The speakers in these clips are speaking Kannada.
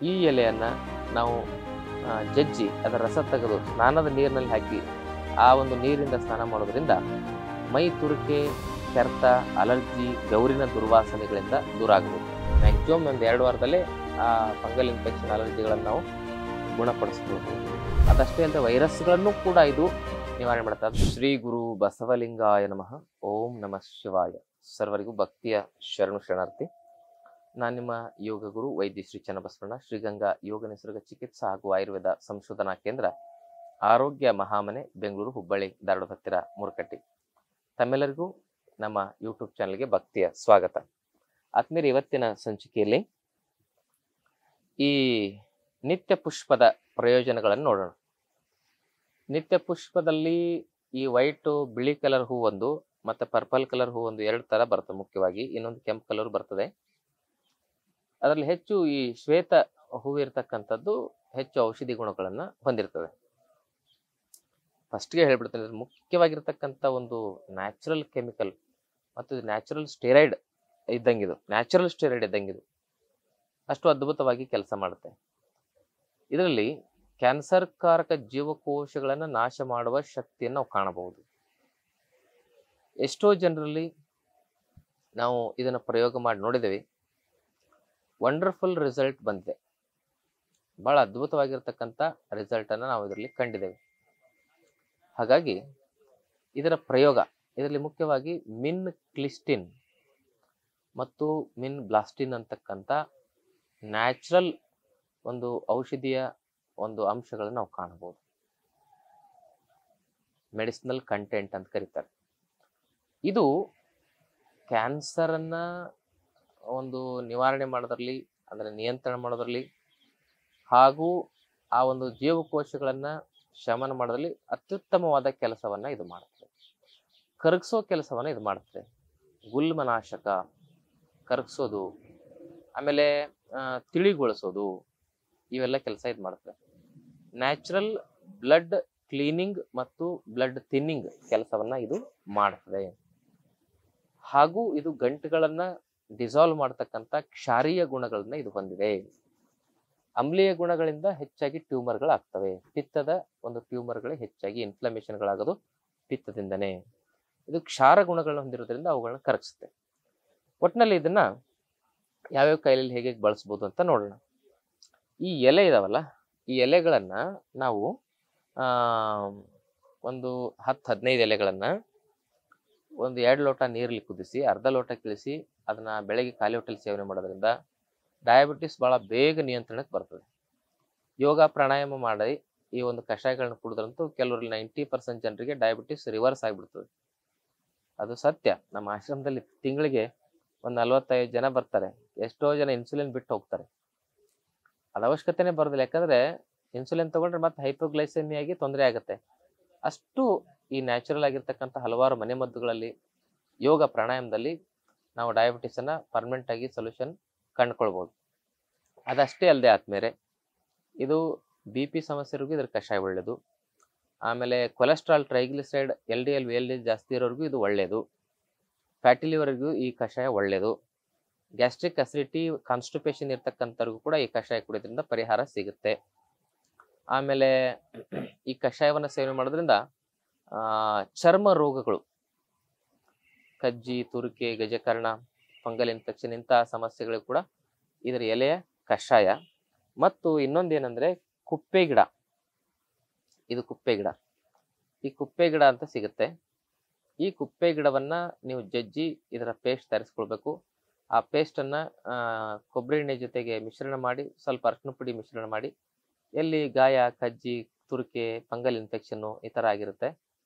ಈ ಎಲೆಯನ್ನು ನಾವು ಜಜ್ಜಿ ಅದರ ರಸ ತೆಗೆದು ಸ್ನಾನದ ನೀರಿನಲ್ಲಿ ಹಾಕಿ ಆ ಒಂದು ನೀರಿಂದ ಸ್ನಾನ ಮಾಡೋದ್ರಿಂದ ಮೈ ತುರಿಕೆ, ಕೆರೆತ, ಅಲರ್ಜಿ, ಗೌರಿನ ದುರ್ವಾಸನೆಗಳಿಂದ ದೂರ ಆಗಬಹುದು. ಮ್ಯಾಕ್ಸಿಮಮ್ ಒಂದು 2 ವಾರದಲ್ಲೇ ಆ ಫಂಗಲ್ ಇನ್ಫೆಕ್ಷನ್, ಅಲರ್ಜಿಗಳನ್ನು ನಾವು ಗುಣಪಡಿಸ್ಬೋದು. ಅದಷ್ಟೇ ಅಲ್ಲದೆ ವೈರಸ್ಗಳನ್ನು ಕೂಡ ಇದು ನಿವಾರಣೆ ಮಾಡ್ತಾರೆ. ಶ್ರೀ ಗುರು ಬಸವಲಿಂಗಾಯ ನಮಃ. ಓಂ ನಮಃ ಶಿವಾಯ. ಸರ್ವರಿಗೂ ಭಕ್ತಿಯ ಶರಣಾರ್ಥಿ. ನಾನು ನಿಮ್ಮ ಯೋಗ ಗುರು ವೈದ್ಯ ಶ್ರೀ ಚನ್ನಬಸವಣ್ಣ, ಶ್ರೀಗಂಗಾ ಯೋಗ ನಿಸರ್ಗ ಚಿಕಿತ್ಸಾ ಹಾಗೂ ಆಯುರ್ವೇದ ಸಂಶೋಧನಾ ಕೇಂದ್ರ, ಆರೋಗ್ಯ ಮಹಾಮನೆ, ಬೆಂಗಳೂರು, ಹುಬ್ಬಳ್ಳಿ, ಧಾರವಾಡ ಹತ್ತಿರ ಮೂರ್ಕಟ್ಟಿ. ತಮ್ಮೆಲ್ಲರಿಗೂ ನಮ್ಮ ಯೂಟ್ಯೂಬ್ ಚಾನಲ್ಗೆ ಭಕ್ತಿಯ ಸ್ವಾಗತ. ಆತ್ಮೀಯರೇ, ಇವತ್ತಿನ ಸಂಚಿಕೆಯಲ್ಲಿ ಈ ನಿತ್ಯ ಪುಷ್ಪದ ಪ್ರಯೋಜನಗಳನ್ನು ನೋಡೋಣ. ನಿತ್ಯ ಪುಷ್ಪದಲ್ಲಿ ಈ ವೈಟು, ಬಿಳಿ ಕಲರ್ ಹೂ ಒಂದು, ಮತ್ತೆ ಪರ್ಪಲ್ ಕಲರ್ ಹೂ ಒಂದು, 2 ತರ ಬರ್ತದೆ. ಮುಖ್ಯವಾಗಿ ಇನ್ನೊಂದು ಕೆಂಪು ಕಲರ್ ಬರ್ತದೆ. ಅದರಲ್ಲಿ ಹೆಚ್ಚು ಈ ಶ್ವೇತ ಹೂವು ಇರ್ತಕ್ಕಂಥದ್ದು ಹೆಚ್ಚು ಔಷಧಿ ಗುಣಗಳನ್ನು ಹೊಂದಿರ್ತದೆ. ಫಸ್ಟ್ಗೆ ಹೇಳ್ಬಿಡ್ತೇನೆ, ಮುಖ್ಯವಾಗಿರ್ತಕ್ಕಂಥ ಒಂದು ನ್ಯಾಚುರಲ್ ಕೆಮಿಕಲ್ ಮತ್ತು ನ್ಯಾಚುರಲ್ ಸ್ಟೆರಾಯ್ಡ್ ಇದ್ದಂಗಿದು. ಅಷ್ಟು ಅದ್ಭುತವಾಗಿ ಕೆಲಸ ಮಾಡುತ್ತೆ. ಇದರಲ್ಲಿ ಕ್ಯಾನ್ಸರ್ ಕಾರಕ ಜೀವಕೋಶಗಳನ್ನು ನಾಶ ಮಾಡುವ ಶಕ್ತಿಯನ್ನು ನಾವು ಕಾಣಬಹುದು. ಎಷ್ಟೋ ಜನರಲ್ಲಿ ನಾವು ಇದನ್ನು ಪ್ರಯೋಗ ಮಾಡಿ ನೋಡಿದ್ದೇವೆ. ವಂಡರ್ಫುಲ್ ರಿಸಲ್ಟ್ ಬಂದಿದೆ. ಬಹಳ ಅದ್ಭುತವಾಗಿರ್ತಕ್ಕಂಥ ರಿಸಲ್ಟ್ ಅನ್ನು ನಾವು ಇದರಲ್ಲಿ ಕಂಡಿದ್ದೇವೆ. ಹಾಗಾಗಿ ಇದರ ಪ್ರಯೋಗ, ಇದರಲ್ಲಿ ಮುಖ್ಯವಾಗಿ ಮಿನ್ ಕ್ಲಿಸ್ಟಿನ್ ಮತ್ತು ಮಿನ್ ಬ್ಲಾಸ್ಟಿನ್ ಅಂತಕ್ಕಂಥ ನ್ಯಾಚುರಲ್ ಒಂದು ಔಷಧಿಯ ಒಂದು ಅಂಶಗಳನ್ನು ನಾವು ಕಾಣಬಹುದು. ಮೆಡಿಸಿನಲ್ ಕಂಟೆಂಟ್ ಅಂತ ಕರೀತಾರೆ. ಇದು ಕ್ಯಾನ್ಸರನ್ನು ಒಂದು ನಿವಾರಣೆ ಮಾಡೋದ್ರಲ್ಲಿ, ಅಂದರೆ ನಿಯಂತ್ರಣ ಮಾಡೋದ್ರಲ್ಲಿ, ಹಾಗೂ ಆ ಒಂದು ಜೀವಕೋಶಗಳನ್ನು ಶಮನ ಮಾಡೋದ್ರಲ್ಲಿ ಅತ್ಯುತ್ತಮವಾದ ಕೆಲಸವನ್ನು ಇದು ಮಾಡುತ್ತದೆ. ಕರಗಿಸೋ ಕೆಲಸವನ್ನು ಇದು ಮಾಡುತ್ತದೆ. ಗುಲ್ಮನಾಶಕ, ಕರಗಿಸೋದು, ಆಮೇಲೆ ತಿಳಿಗೊಳಿಸೋದು, ಇವೆಲ್ಲ ಕೆಲಸ ಇದು ಮಾಡುತ್ತದೆ. ನ್ಯಾಚುರಲ್ ಬ್ಲಡ್ ಕ್ಲೀನಿಂಗ್ ಮತ್ತು ಬ್ಲಡ್ ಥಿನ್ನಿಂಗ್ ಕೆಲಸವನ್ನು ಇದು ಮಾಡುತ್ತದೆ. ಹಾಗೂ ಇದು ಗಂಟುಗಳನ್ನು ಡಿಸಾಲ್ವ್ ಮಾಡ್ತಕ್ಕಂಥ ಕ್ಷಾರೀಯ ಗುಣಗಳನ್ನ ಇದು ಹೊಂದಿದೆ. ಆಮ್ಲೀಯ ಗುಣಗಳಿಂದ ಹೆಚ್ಚಾಗಿ ಟ್ಯೂಮರ್ಗಳಾಗ್ತವೆ. ಪಿತ್ತದ ಒಂದು ಟ್ಯೂಮರ್ಗಳು ಹೆಚ್ಚಾಗಿ ಇನ್ಫ್ಲಮೇಷನ್ಗಳಾಗೋದು ಪಿತ್ತದಿಂದನೇ. ಇದು ಕ್ಷಾರ ಗುಣಗಳನ್ನ ಹೊಂದಿರೋದ್ರಿಂದ ಅವುಗಳನ್ನ ಕರಗಿಸುತ್ತೆ. ಒಟ್ಟಿನಲ್ಲಿ ಇದನ್ನ ಯಾವ್ಯಾವ ಕಾಯಿಲೆಯಲ್ಲಿ ಹೇಗೆ ಬಳಸ್ಬೋದು ಅಂತ ನೋಡೋಣ. ಈ ಎಲೆ ಇದಾವಲ್ಲ, ಈ ಎಲೆಗಳನ್ನ ನಾವು ಒಂದು 10-15 ಎಲೆಗಳನ್ನ ಒಂದು 2 ಲೋಟ ನೀರಲ್ಲಿ ಕುದಿಸಿ, ಅರ್ಧ ಲೋಟ ಕಿಳಿಸಿ, ಅದನ್ನ ಬೆಳಗ್ಗೆ ಖಾಲಿ ಹೊಟ್ಟೆಲಿ ಸೇವನೆ ಮಾಡೋದ್ರಿಂದ ಡಯಾಬಿಟಿಸ್ ಬಹಳ ಬೇಗ ನಿಯಂತ್ರಣಕ್ಕೆ ಬರ್ತದೆ. ಯೋಗ ಪ್ರಾಣಾಯಾಮ ಮಾಡಿ ಈ ಒಂದು ಕಷಾಯಗಳನ್ನ ಕುಡಿದ್ರಂತೂ ಕೆಲವರಲ್ಲಿ 90% ಜನರಿಗೆ ಡಯಾಬಿಟಿಸ್ ರಿವರ್ಸ್ ಆಗಿಬಿಡ್ತದೆ. ಅದು ಸತ್ಯ. ನಮ್ಮ ಆಶ್ರಮದಲ್ಲಿ ತಿಂಗಳಿಗೆ ಒಂದು 45 ಜನ ಬರ್ತಾರೆ. ಎಷ್ಟೋ ಜನ ಇನ್ಸುಲಿನ್ ಬಿಟ್ಟು ಹೋಗ್ತಾರೆ. ಅದು ಅವಶ್ಯಕತೆನೇ ಬರೋದಿಲ್ಲ. ಯಾಕಂದ್ರೆ ಇನ್ಸುಲಿನ್ ತಗೊಂಡ್ರೆ ಮತ್ತೆ ಹೈಪೋಗ್ಲೈಸೆಮಿಯಾಗಿ ತೊಂದರೆ ಆಗುತ್ತೆ. ಅಷ್ಟು ಈ ನ್ಯಾಚುರಲ್ ಆಗಿರ್ತಕ್ಕಂಥ ಹಲವಾರು ಮನೆಮದ್ದುಗಳಲ್ಲಿ, ಯೋಗ ಪ್ರಾಣಾಯಾಮದಲ್ಲಿ ನಾವು ಡಯಾಬಿಟಿಸನ್ನು ಪರ್ಮನೆಂಟ್ ಆಗಿ ಸೊಲ್ಯೂಷನ್ ಕಂಡುಕೊಳ್ಬೋದು. ಅದಷ್ಟೇ ಅಲ್ಲದೆ ಆದ್ಮೇಲೆ ಇದು BP ಸಮಸ್ಯೆರಿಗೂ ಇದ್ರ ಕಷಾಯ ಒಳ್ಳೆಯದು. ಆಮೇಲೆ ಕೊಲೆಸ್ಟ್ರಾಲ್, ಟ್ರೈಗ್ಲಿಸರೈಡ್, LDL, VLDL ಜಾಸ್ತಿ ಇರೋರಿಗೂ ಇದು ಒಳ್ಳೆಯದು. ಫ್ಯಾಟಿ ಲಿವರ್ಗೂ ಈ ಕಷಾಯ ಒಳ್ಳೆಯದು. ಗ್ಯಾಸ್ಟ್ರಿಕ್ ಅಸಿಡಿಟಿ, ಕಾನ್ಸ್ಟಿಪೇಷನ್ ಇರ್ತಕ್ಕಂಥವ್ರಿಗೂ ಕೂಡ ಈ ಕಷಾಯ ಕುಡಿಯೋದ್ರಿಂದ ಪರಿಹಾರ ಸಿಗುತ್ತೆ. ಆಮೇಲೆ ಈ ಕಷಾಯವನ್ನು ಸೇವನೆ ಮಾಡೋದ್ರಿಂದ ಚರ್ಮ ರೋಗಗಳು, ಕಜ್ಜಿ, ತುರಿಕೆ, ಗಜಕರ್ಣ, ಫಂಗಲ್ ಇನ್ಫೆಕ್ಷನ್ ಇಂತಹ ಸಮಸ್ಯೆಗಳು ಕೂಡ ಇದರ ಎಲೆಯ ಕಷಾಯ. ಮತ್ತು ಇನ್ನೊಂದೇನೆಂದ್ರೆ ಕುಪ್ಪೆ ಗಿಡ. ಇದು ಕುಪ್ಪೆ ಗಿಡ. ಈ ಕುಪ್ಪೆ ಗಿಡ ಅಂತ ಸಿಗುತ್ತೆ. ಈ ಕುಪ್ಪೆ ಗಿಡವನ್ನ ನೀವು ಜಜ್ಜಿ ಇದರ ಪೇಸ್ಟ್ ತಯಾರಿಸ್ಕೊಳ್ಬೇಕು. ಆ ಪೇಸ್ಟನ್ನು ಕೊಬ್ಬರಿ ಎಣ್ಣೆ ಜೊತೆಗೆ ಮಿಶ್ರಣ ಮಾಡಿ, ಸ್ವಲ್ಪ ಅರಿಶಿನ ಪುಡಿ ಮಿಶ್ರಣ ಮಾಡಿ, ಎಲ್ಲಿ ಗಾಯ, ಕಜ್ಜಿ, ತುರಿಕೆ, ಫಂಗಲ್ ಇನ್ಫೆಕ್ಷನ್ನು ಈ ಥರ ಆಗಿರುತ್ತೆ,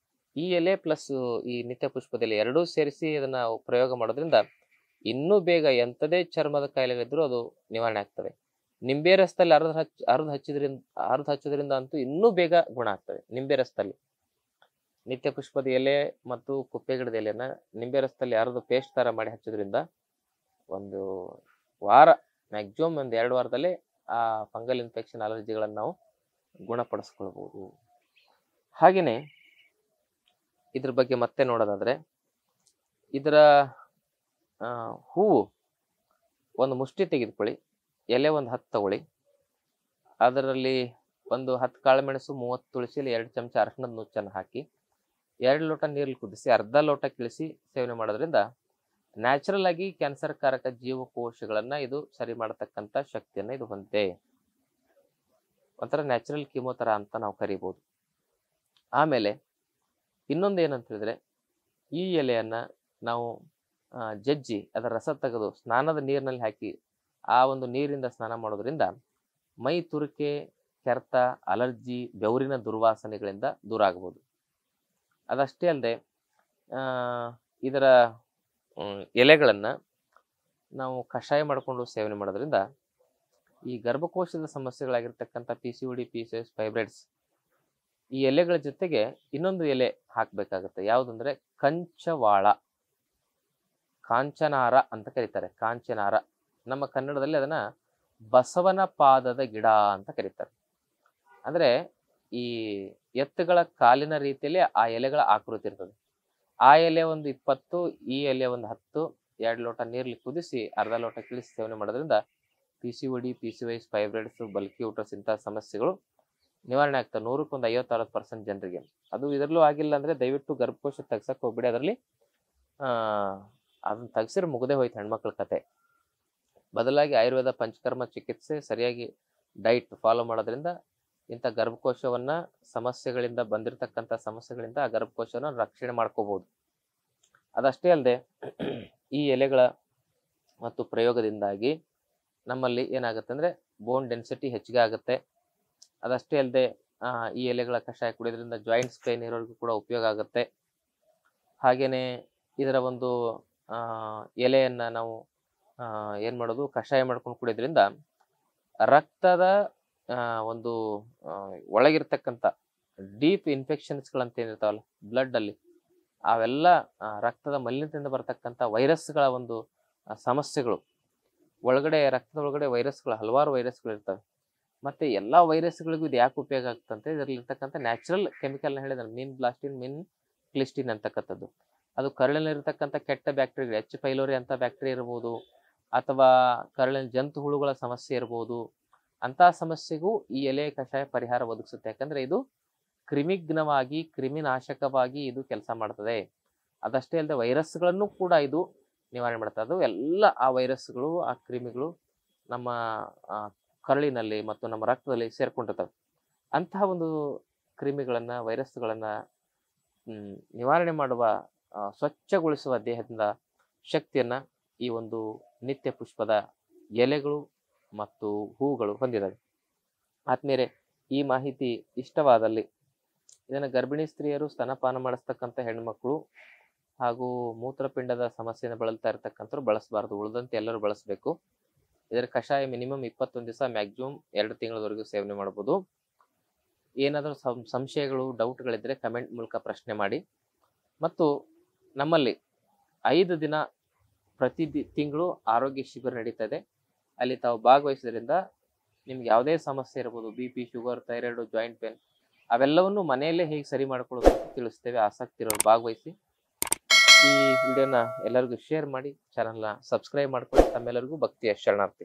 ಈ ಎಲೆ ಪ್ಲಸ್ ಈ ನಿತ್ಯ ಪುಷ್ಪದಲ್ಲಿ ಎರಡೂ ಸೇರಿಸಿ ಅದನ್ನು ಪ್ರಯೋಗ ಮಾಡೋದ್ರಿಂದ ಇನ್ನೂ ಬೇಗ ಎಂಥದೇ ಚರ್ಮದ ಕಾಯಿಲೆಗಳಿದ್ರೂ ಅದು ನಿವಾರಣೆ ಆಗ್ತವೆ. ನಿಂಬೆ ರಸದಲ್ಲಿ ಅರ್ಧ ಹಚ್ಚೋದ್ರಿಂದ ಅಂತೂ ಇನ್ನೂ ಬೇಗ ಗುಣ ಆಗ್ತವೆ. ನಿಂಬೆ ರಸದಲ್ಲಿ ನಿತ್ಯ ಪುಷ್ಪದ ಎಲೆ ಮತ್ತು ಕುಪ್ಪೆ ಗಿಡದ ಎಲೆನ ನಿಂಬೆ ರಸದಲ್ಲಿ ಅರ್ಧ ಪೇಸ್ಟ್ ಥರ ಮಾಡಿ ಹಚ್ಚೋದ್ರಿಂದ ಒಂದು ವಾರ, ಮ್ಯಾಕ್ಸಿಮಮ್ ಒಂದು 2 ವಾರದಲ್ಲೇ ಆ ಫಂಗಲ್ ಇನ್ಫೆಕ್ಷನ್, ಅಲರ್ಜಿಗಳನ್ನು ನಾವು ಗುಣಪಡಿಸ್ಕೊಳ್ಬೋದು. ಹಾಗೆಯೇ ಇದ್ರ ಬಗ್ಗೆ ಮತ್ತೆ ನೋಡೋದಾದ್ರೆ, ಇದರ ಹೂವು ಒಂದು ಮುಷ್ಟಿ ತೆಗೆದುಕೊಳ್ಳಿ, ಎಲೆ ಒಂದು 10 ತಗೊಳ್ಳಿ, ಅದರಲ್ಲಿ ಒಂದು 10 ಕಾಳುಮೆಣಸು, 30 ತುಳಸಿಯಲ್ಲಿ 2 ಚಮಚ ಅರಿಶಿಣದ ನುಚ್ಚನ್ನು ಹಾಕಿ 2 ಲೋಟ ನೀರಲ್ಲಿ ಕುದಿಸಿ ಅರ್ಧ ಲೋಟ ಕಿಳಿಸಿ ಸೇವನೆ ಮಾಡೋದ್ರಿಂದ ನ್ಯಾಚುರಲ್ ಆಗಿ ಕ್ಯಾನ್ಸರ್ ಕಾರಕ ಜೀವಕೋಶಗಳನ್ನ ಇದು ಸರಿ ಮಾಡತಕ್ಕಂಥ ಶಕ್ತಿಯನ್ನ ಇದು ಹೊಂದಿದೆ. ಒಂಥರ ನ್ಯಾಚುರಲ್ ಕೀಮೋ ತರ ಅಂತ ನಾವು ಕರಿಬಹುದು. ಆಮೇಲೆ ಇನ್ನೊಂದು ಏನಂತ ಹೇಳಿದ್ರೆ, ಈ ಎಲೆಯನ್ನ ನಾವು ಜಜ್ಜಿ ಅದರ ರಸ ತೆಗೆದು ಸ್ನಾನದ ನೀರಿನಲ್ಲಿ ಹಾಕಿ ಆ ಒಂದು ನೀರಿಂದ ಸ್ನಾನ ಮಾಡೋದ್ರಿಂದ ಮೈ ತುರಿಕೆ, ಕೆರೆತ, ಅಲರ್ಜಿ, ಬೆವರಿನ ದುರ್ವಾಸನೆಗಳಿಂದ ದೂರ ಆಗಬಹುದು. ಅದಷ್ಟೇ ಅಲ್ಲದೆ ಇದರ ಎಲೆಗಳನ್ನ ನಾವು ಕಷಾಯ ಮಾಡಿಕೊಂಡು ಸೇವನೆ ಮಾಡೋದ್ರಿಂದ ಈ ಗರ್ಭಕೋಶದ ಸಮಸ್ಯೆಗಳಾಗಿರ್ತಕ್ಕಂಥ PCOD, PCOS, ಫೈಬ್ರಾಯ್ಡ್ಸ್ ಈ ಎಲೆಗಳ ಜೊತೆಗೆ ಇನ್ನೊಂದು ಎಲೆ ಹಾಕಬೇಕಾಗುತ್ತೆ. ಯಾವುದಂದ್ರೆ ಕಂಚವಾಳ, ಕಾಂಚನಾರ ಅಂತ ಕರೀತಾರೆ. ಕಾಂಚನಾರ ನಮ್ಮ ಕನ್ನಡದಲ್ಲಿ ಅದನ್ನ ಬಸವನ ಪಾದದ ಗಿಡ ಅಂತ ಕರೀತಾರೆ. ಅಂದ್ರೆ ಈ ಎತ್ತುಗಳ ಕಾಲಿನ ರೀತಿಯಲ್ಲಿ ಆ ಎಲೆಗಳ ಆಕೃತಿ ಇರ್ತದೆ. ಆ ಎಲೆ ಒಂದು 20, ಈ ಎಲೆ ಒಂದು 10, 2 ಲೋಟ ನೀರಲ್ಲಿ ಕುದಿಸಿ ಅರ್ಧ ಲೋಟ ಕಿಳಿಸಿ ಸೇವನೆ ಮಾಡೋದ್ರಿಂದ PCOD, PCOS, fibroids, bulky uterus ಇಂತಹ ಸಮಸ್ಯೆಗಳು ನಿವಾರಣೆ ಆಗ್ತವೆ 100ಕ್ಕೆ 50-60% ಜನರಿಗೆ. ಅದು ಇದರಲ್ಲೂ ಆಗಿಲ್ಲ ಅಂದ್ರೆ ದಯವಿಟ್ಟು ಗರ್ಭಕೋಶ ತೆಗ್ಸಕ್ ಹೋಗ್ಬಿಡಿ. ಅದರಲ್ಲಿ ಅದನ್ನ ತೆಗ್ಸಿದ್ರೆ ಮುಗದೆ ಹೋಯ್ತು ಹೆಣ್ಮಕ್ಳ ಕತೆ. ಬದಲಾಗಿ ಆಯುರ್ವೇದ ಪಂಚಕರ್ಮ ಚಿಕಿತ್ಸೆ ಸರಿಯಾಗಿ ಡೈಟ್ ಫಾಲೋ ಮಾಡೋದ್ರಿಂದ ಇಂಥ ಗರ್ಭಕೋಶವನ್ನ ಸಮಸ್ಯೆಗಳಿಂದ ಬಂದಿರತಕ್ಕಂಥ ಸಮಸ್ಯೆಗಳಿಂದ ಆ ಗರ್ಭಕೋಶವನ್ನು ರಕ್ಷಣೆ ಮಾಡ್ಕೋಬಹುದು. ಅದಷ್ಟೇ ಅಲ್ಲದೆ ಈ ಎಲೆಗಳ ಮತ್ತು ಪ್ರಯೋಗದಿಂದಾಗಿ ನಮ್ಮಲ್ಲಿ ಏನಾಗುತ್ತೆ ಅಂದ್ರೆ ಬೋನ್ ಡೆನ್ಸಿಟಿ ಹೆಚ್ಚಿಗೆ ಆಗುತ್ತೆ. ಅದಷ್ಟೇ ಅಲ್ಲದೆ ಈ ಎಲೆಗಳ ಕಷಾಯ ಕುಡಿಯೋದ್ರಿಂದ ಜಾಯಿಂಟ್ಸ್ ಪೇನ್ ಇರೋರಿಗೂ ಕೂಡ ಉಪಯೋಗ ಆಗುತ್ತೆ. ಹಾಗೇನೆ ಇದರ ಒಂದು ಎಲೆಯನ್ನ ನಾವು ಏನ್ ಮಾಡೋದು, ಕಷಾಯ ಮಾಡ್ಕೊಂಡು ಕುಡಿಯೋದ್ರಿಂದ ರಕ್ತದ ಒಂದು ಒಳಗಿರ್ತಕ್ಕಂಥ ಡೀಪ್ ಇನ್ಫೆಕ್ಷನ್ಸ್ಗಳಂತ ಏನಿರ್ತಾವಲ್ಲ ಬ್ಲಡ್ ಅಲ್ಲಿ, ಅವೆಲ್ಲ ರಕ್ತದ ಮಲಿನತೆಯಿಂದ ಬರ್ತಕ್ಕಂಥ ವೈರಸ್ಗಳ ಒಂದು ಸಮಸ್ಯೆಗಳು, ಒಳಗಡೆ ರಕ್ತದ ಒಳಗಡೆ ವೈರಸ್ಗಳು, ಹಲವಾರು ವೈರಸ್ಗಳು ಇರ್ತವೆ. ಮತ್ತೆ ಎಲ್ಲಾ ವೈರಸ್ಗಳಿಗೂ ಇದು ಯಾಕೆ ಉಪಯೋಗ ಆಗ್ತಂತೆ, ಇದರಲ್ಲಿ ಇರ್ತಕ್ಕಂಥ ನ್ಯಾಚುರಲ್ ಕೆಮಿಕಲ್ ಹೇಳಿದ್ರೆ ಮಿನ್ ಬ್ಲಾಸ್ಟಿನ್, ಮಿನ್ ಕ್ಲಿಸ್ಟಿನ್ ಅಂತಕ್ಕಂಥದ್ದು. ಅದು ಕರಳಿನಲ್ಲಿರ್ತಕ್ಕಂಥ ಕೆಟ್ಟ ಬ್ಯಾಕ್ಟೀರಿಯಾ, H. ಪೈಲೋರಿ ಅಂತ ಬ್ಯಾಕ್ಟೀರಿಯಾ ಇರ್ಬೋದು, ಅಥವಾ ಕರಳಿನ ಜಂತು ಹುಳುಗಳ ಸಮಸ್ಯೆ ಇರ್ಬೋದು. ಅಂತ ಸಮಸ್ಯೆಗೂ ಈ ಎಲೆ ಕಷಾಯ ಪರಿಹಾರ ಒದಗಿಸುತ್ತೆ. ಯಾಕಂದ್ರೆ ಇದು ಕ್ರಿಮಿಗ್ನವಾಗಿ, ಕ್ರಿಮಿನಾಶಕವಾಗಿ ಇದು ಕೆಲಸ ಮಾಡ್ತದೆ. ಅದಷ್ಟೇ ಅಲ್ಲದೆ ವೈರಸ್ಗಳನ್ನು ಕೂಡ ಇದು ನಿವಾರಣೆ ಮಾಡ್ತದೆ. ಅದು ಎಲ್ಲ ಆ ವೈರಸ್ಗಳು, ಆ ಕ್ರಿಮಿಗಳು ನಮ್ಮ ಕರಳಿನಲ್ಲಿ ಮತ್ತು ನಮ್ಮ ರಕ್ತದಲ್ಲಿ ಸೇರ್ಕೊಂಡಿರ್ತವೆ. ಅಂತಹ ಒಂದು ಕ್ರಿಮಿಗಳನ್ನ, ವೈರಸ್ಗಳನ್ನ ನಿವಾರಣೆ ಮಾಡುವ, ಸ್ವಚ್ಛಗೊಳಿಸುವ ದೇಹದಿಂದ ಶಕ್ತಿಯನ್ನ ಈ ಒಂದು ನಿತ್ಯ ಪುಷ್ಪದ ಎಲೆಗಳು ಮತ್ತು ಹೂಗಳು ಹೊಂದಿದ್ದಾವೆ. ಆದ್ಮೇಲೆ ಈ ಮಾಹಿತಿ ಇಷ್ಟವಾದಲ್ಲಿ ಇದನ್ನು ಗರ್ಭಿಣಿ ಸ್ತ್ರೀಯರು, ಸ್ತನಪಾನ ಮಾಡಿಸ್ತಕ್ಕಂಥ ಹೆಣ್ಮಕ್ಳು ಹಾಗೂ ಮೂತ್ರಪಿಂಡದ ಸಮಸ್ಯೆಯನ್ನು ಬಳಲ್ತಾ ಇರ್ತಕ್ಕಂಥವ್ರು ಬಳಸಬಾರ್ದು. ಉಳಿದಂತೆ ಎಲ್ಲರೂ ಬಳಸಬೇಕು. ಇದರ ಕಷಾಯ ಮಿನಿಮಮ್ 21 ದಿವಸ, ಮ್ಯಾಕ್ಸಿಮಮ್ 2 ತಿಂಗಳವರೆಗೂ ಸೇವನೆ ಮಾಡ್ಬೋದು. ಏನಾದರೂ ಸಂಶಯಗಳು, ಡೌಟ್ಗಳಿದ್ರೆ ಕಮೆಂಟ್ ಮೂಲಕ ಪ್ರಶ್ನೆ ಮಾಡಿ. ಮತ್ತು ನಮ್ಮಲ್ಲಿ 5 ದಿನ ಪ್ರತಿ ತಿಂಗಳು ಆರೋಗ್ಯ ಶಿಬಿರ ನಡೀತಾ ಇದೆ. ಅಲ್ಲಿ ತಾವು ಭಾಗವಹಿಸೋದ್ರಿಂದ ನಿಮ್ಗೆ ಯಾವುದೇ ಸಮಸ್ಯೆ ಇರ್ಬೋದು, BP, sugar, thyroid, joint pain, ಅವೆಲ್ಲವನ್ನು ಮನೆಯಲ್ಲೇ ಹೇಗೆ ಸರಿ ಮಾಡ್ಕೊಳ್ಳೋದು ಅಂತ ತಿಳಿಸ್ತೇವೆ. ಆಸಕ್ತಿ ಇರೋರು ಭಾಗವಹಿಸಿ. ಈ ವಿಡಿಯೋನ ಎಲ್ಲರಿಗೂ ಶೇರ್ ಮಾಡಿ, ಚಾನಲ್ನ ಸಬ್ಸ್ಕ್ರೈಬ್ ಮಾಡ್ಕೊಳ್ಳಿ. ತಮ್ಮೆಲ್ಲರಿಗೂ ಭಕ್ತಿಯ ಶರಣಾರ್ಥಿ.